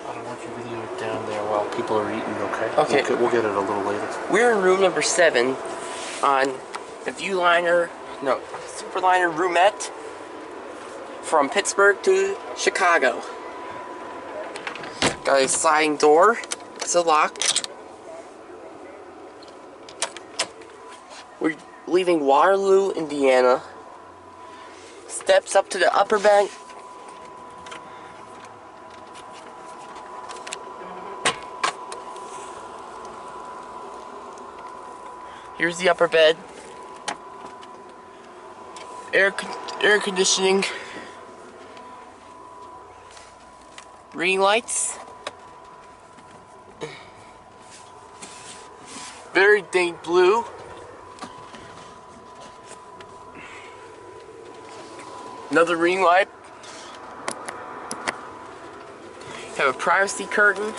I don't want your video down there while people are eating, okay? Okay. We'll get it a little later. We're in room number 7 on the Superliner Roomette from Pittsburgh to Chicago. Got a sliding door. It's a lock. We're leaving Waterloo, Indiana. Steps up to the upper bed. Here's the upper bed. Air conditioning. Ring lights. Very dank blue. Another ring light. Have a privacy curtain.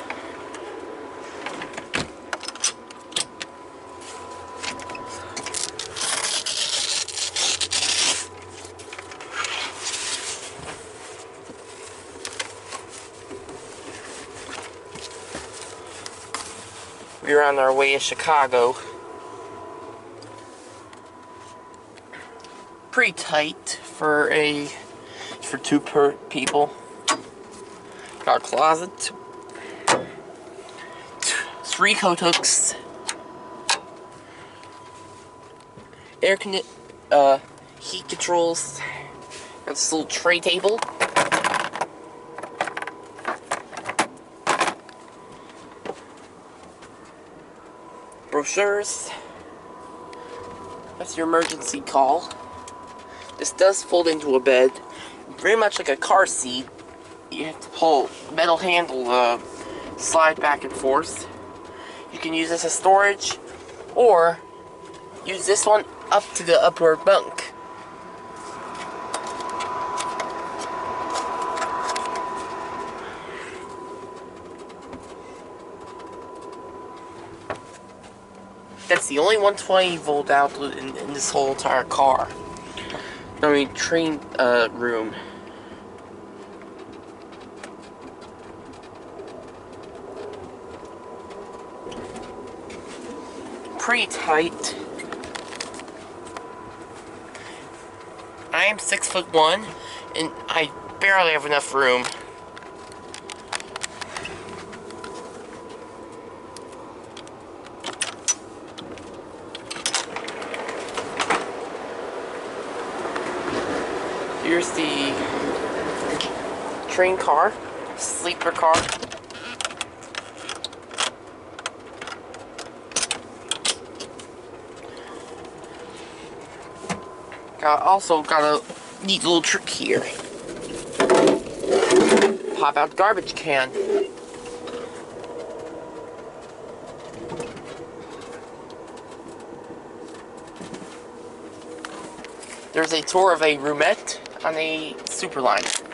We're on our way to Chicago. Pretty tight for two people. Got a closet. 3 coat hooks. Heat controls. Got this little tray table. Brochures. That's your emergency call. This does fold into a bed, very much like a car seat. You have to pull a metal handle, slide back and forth. You can use this as storage, or use this one up to the upper bunk. That's the only 120 volt outlet in this whole entire car. I mean, train room. Pretty tight. I am 6'1", and I barely have enough room. Here's the train car, sleeper car. Also got a neat little trick here. Pop out the garbage can. There's a tour of a roomette on a Superliner.